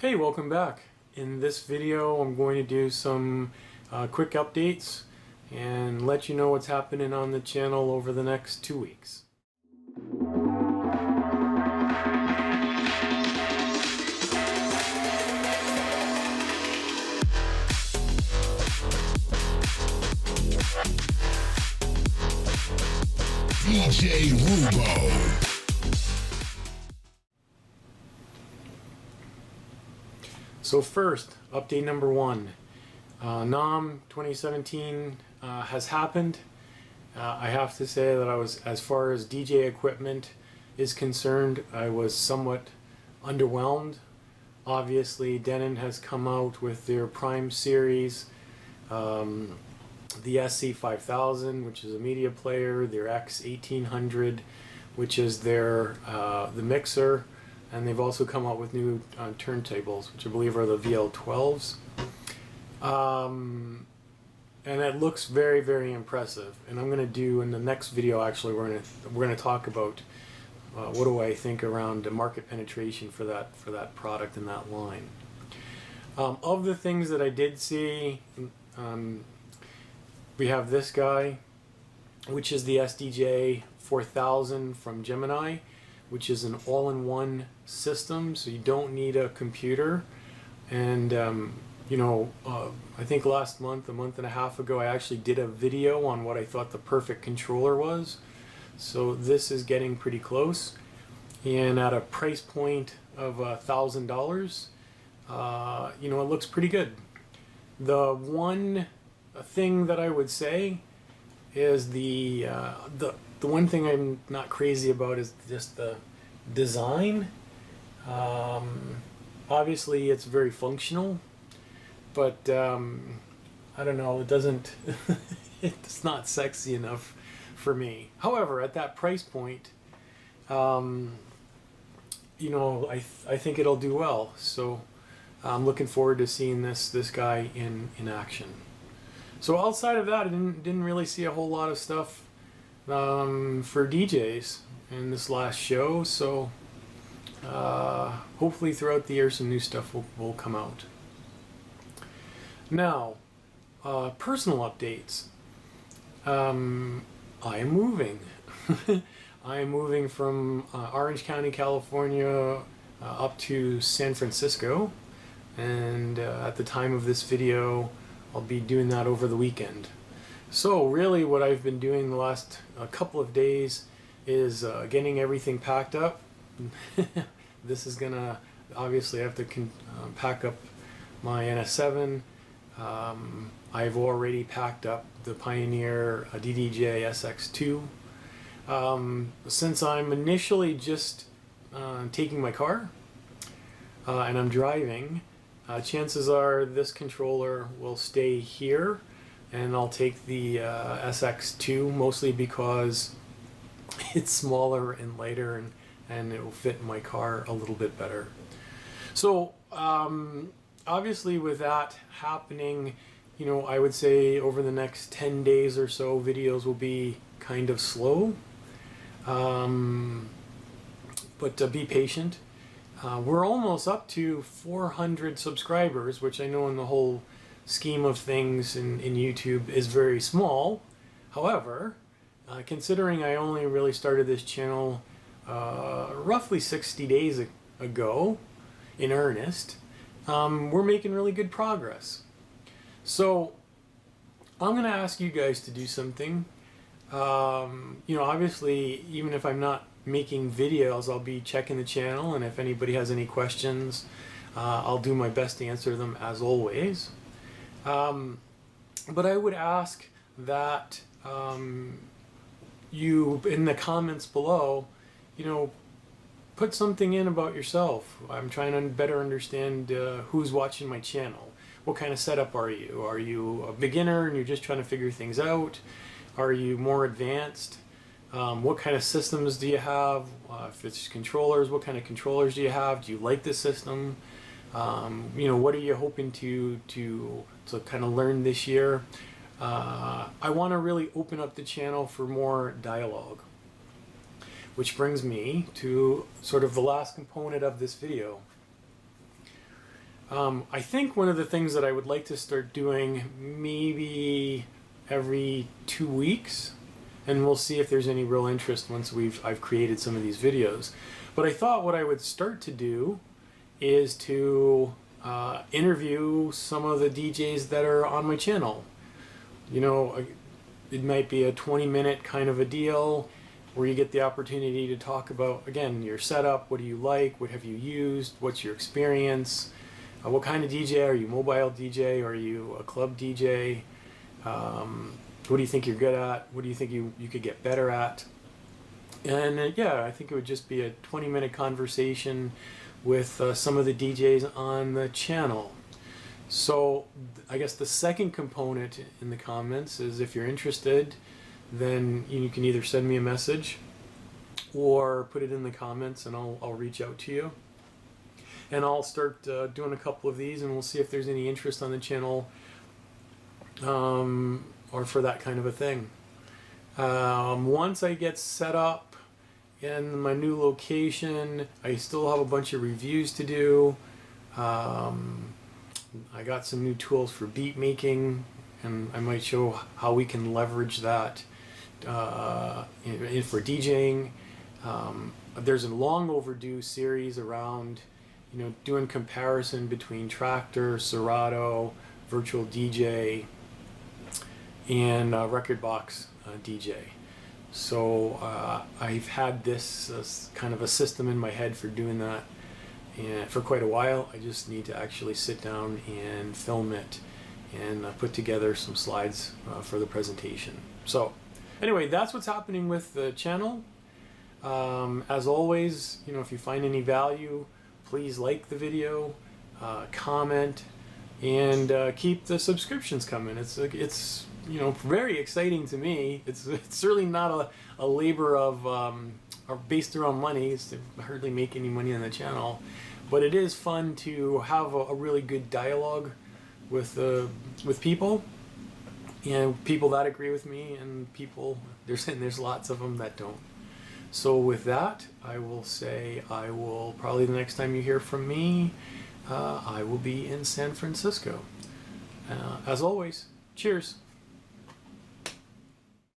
Hey, welcome back. In this video I'm going to do some quick updates and let you know what's happening on the channel over the next 2 weeks. DJ Roubo. So first, update number 1. Namm 2017 has happened. I have to say that as far as DJ equipment is concerned, I was somewhat underwhelmed. Obviously, Denon has come out with their Prime series, the SC5000, which is a media player, their X1800, which is their the mixer, and they've also come out with new turntables, which I believe are the VL12s. And it looks very, very impressive. And I'm going to do in the next video, actually, we're going to talk about what do I think around the market penetration for that product and that line. Of the things that I did see, we have this guy, which is the SDJ 4000 from Gemini, which is an all-in-one system, so you don't need a computer. And I think last month, a month and a half ago, I actually did a video on what I thought the perfect controller was. So this is getting pretty close, and at a price point of $1,000, it looks pretty good. The one thing that I would say is the one thing I'm not crazy about is just the design. Obviously, it's very functional, but I don't know. It doesn't. It's not sexy enough for me. However, at that price point, I think it'll do well. So I'm looking forward to seeing this guy in action. So outside of that, I didn't really see a whole lot of stuff for DJs in this last show. So hopefully throughout the year some new stuff will come out. Now, personal updates. I am moving. I am moving from Orange County, California up to San Francisco, and at the time of this video I'll be doing that over the weekend. So really what I've been doing the last couple of days is getting everything packed up. This is gonna obviously have to pack up my NS7. I've already packed up the Pioneer DDJ SX2. Since I'm initially just taking my car and I'm driving, chances are this controller will stay here, and I'll take the SX2 mostly because it's smaller and lighter, and it will fit in my car a little bit better. So obviously with that happening, I would say over the next 10 days or so, videos will be kind of slow. But be patient. We're almost up to 400 subscribers, which I know in the whole scheme of things in YouTube is very small. However, considering I only really started this channel roughly 60 days ago in earnest, we're making really good progress. So I'm going to ask you guys to do something. Obviously, even if I'm not making videos, I'll be checking the channel, and if anybody has any questions, I'll do my best to answer them as always. But I would ask that you, in the comments below, put something in about yourself. I'm trying to better understand who's watching my channel. What kind of setup are you? Are you a beginner and you're just trying to figure things out? Are you more advanced? What kind of systems do you have? If it's controllers, what kind of controllers do you have? Do you like the system? What are you hoping to kind of learn this year? I want to really open up the channel for more dialogue. Which brings me to sort of the last component of this video. I think one of the things that I would like to start doing maybe every 2 weeks, and we'll see if there's any real interest once I've created some of these videos. But I thought what I would start to do is to interview some of the DJs that are on my channel. You know, it might be a 20-minute kind of a deal where you get the opportunity to talk about, again, your setup, what do you like, what have you used, what's your experience, what kind of DJ, are you mobile DJ, are you a club DJ, what do you think you're good at, what do you think you could get better at. And yeah, I think it would just be a 20-minute conversation with some of the DJs on the channel. So I guess the second component in the comments is if you're interested, then you can either send me a message or put it in the comments and I'll reach out to you. And I'll start doing a couple of these and we'll see if there's any interest on the channel or for that kind of a thing. Once I get set up in my new location, I still have a bunch of reviews to do. I got some new tools for beat making, and I might show how we can leverage that for DJing. There's a long overdue series around, doing comparison between Tractor, Serato, Virtual DJ, and Record Box DJ. So I've had this kind of a system in my head for doing that and for quite a while. I just need to actually sit down and film it and put together some slides for the presentation. So anyway, that's what's happening with the channel. As always, if you find any value, please like the video, comment, and keep the subscriptions coming. It's very exciting to me. It's certainly not a labor of based around money. It's to hardly make any money on the channel, but it is fun to have a really good dialogue with people, and people that agree with me, and people there's lots of them that don't. So with that, I will say probably the next time you hear from me, I will be in San Francisco. As always, cheers.